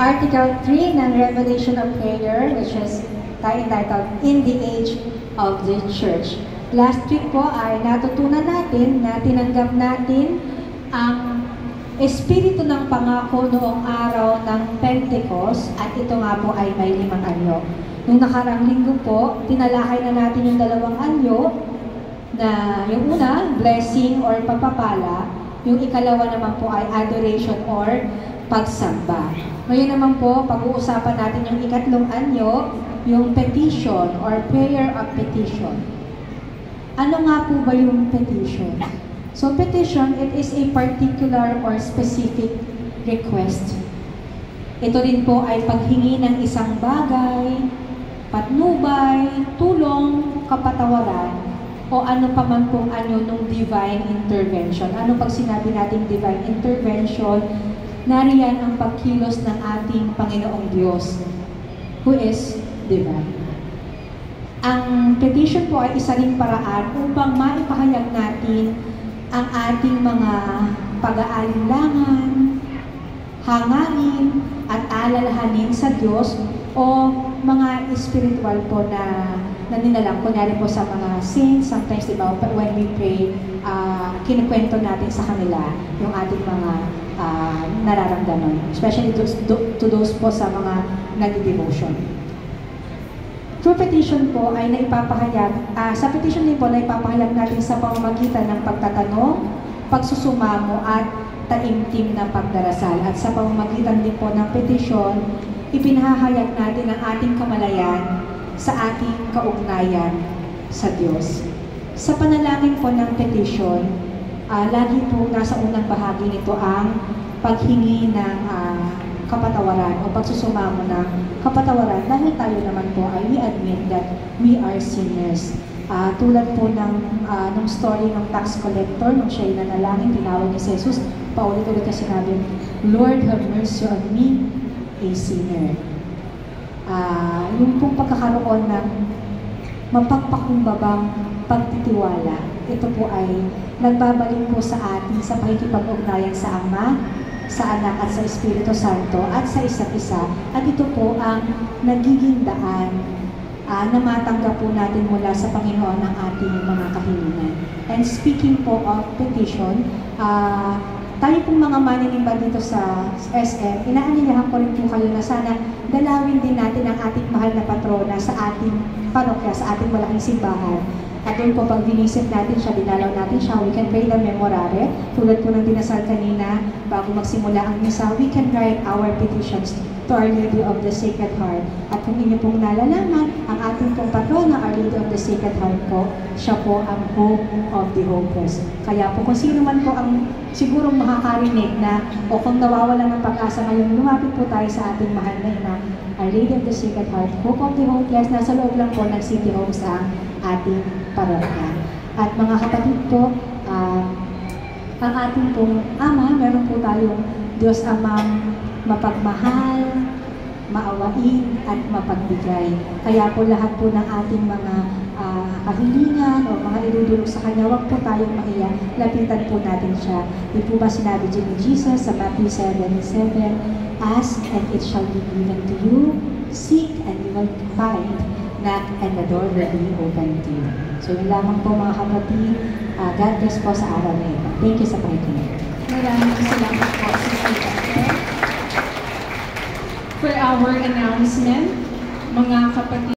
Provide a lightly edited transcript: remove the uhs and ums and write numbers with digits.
Article 3 ng Revelation of Prayer, which is entitled In the Age of the Church. Last week po ay natutunan natin na tinanggap natin ang Espiritu ng Pangako noong araw ng Pentecost at ito nga po ay may 5 anyo. Nung nakarang linggo po, tinalakay na natin yung 2 anyo na yung una, blessing or pagpapala, yung ikalawa naman po ay adoration or pagsamba. Ngayon naman po, pag-uusapan natin yung 3 anyo, yung petition or prayer of petition. Ano nga po ba yung petition? So petition, it is a particular or specific request. Ito rin po ay paghingi ng isang bagay, patnubay, tulong, kapatawaran, o ano pa man pong ano nung divine intervention. Ano pag sinabi natin divine intervention, nariyan ang pagkilos ng ating Panginoong Diyos, who is divine. Ang petition po ay isa ring paraan upang maipahayag natin ang ating mga pag-aalinlangan, hangarin, at alalahanin sa Diyos o mga spiritual po na naninalang. Kunyari po sa mga saints, sometimes diba, when we pray, kinukwento natin sa kanila yung ating mga nararamdaman. Especially to those po sa mga nag-devotion. True petition po ay naipapahayag, sa petition din po naipapahayag natin sa pamamagitan ng pagtatanong, pagsusumamo at taimtim na pagdarasal. At sa pamamagitan din po ng petition, ipinahayag natin ang ating kamalayan sa ating kaugnayan sa Diyos. Sa panalangin po ng petition, lagi po nasa unang bahagi nito ang paghingi ng kapatawaran o pagsusumamo ng kapatawaran dahil tayo naman po ay we admit that we are sinners. Tulad po ng story ng tax collector, nung siya'y nanalangin, tinawag ni Jesus, paulit-ulit na sinabi, Lord, have mercy on me, a sinner. Yung pong pagkakaroon ng mapagpakumbabang pagtitiwala, ito po ay nagbabalik po sa atin sa pakikipag-ugnayan sa Ama, sa Anak at sa Espiritu Santo at sa isa't isa. At ito po ang nagiging daan na matanggap po natin mula sa Panginoon ang ating mga kahilingan. And speaking po of petition, tayo pong mga maninimbang dito sa SM, inaanyayahan ko rin po kayo na sana dalawin din natin ang ating mahal na patrona sa ating parokya, sa ating malaking simbahan. At doon po pag vinisip natin siya, dinalaw natin siya, we can pray the memorare. Tulad po ng dinasal kanina, bago magsimula ang misa, we can write our petitions to Our Lady of the Sacred Heart. At kung inyo pong nalalaman, ang ating pong patrona, Our Lady of the Sacred Heart po, siya po ang hope of the hopeless. Kaya po kung sino man po ang siguro makakarinig na o kung nawawalan ng pag-asa ngayon, lumapit po tayo sa ating mahal na ina, Our Lady of the Sacred Heart, hope of the hopeless. Nasa loob lang po ng City Homes ang ating parokya. At mga kapatid po, ang ating pong Ama, meron po tayong Diyos Amang mapagmahal, maawain, at mapagbigay. Kaya po lahat po ng ating mga kahilingan o mga idudulog sa Kanya, huwag po tayong mahiya, lapitan po natin siya. Di po ba sinabi din ni Jesus sa Matthew 7:7, Ask and it shall be given to you, seek and you will find, knock and the door will be open to you. So yun lamang po mga kapatid, God bless po sa araw na ito. Thank you sa pakikinig. Maraming salamat po sa Sister. For our announcement, mga kapatid,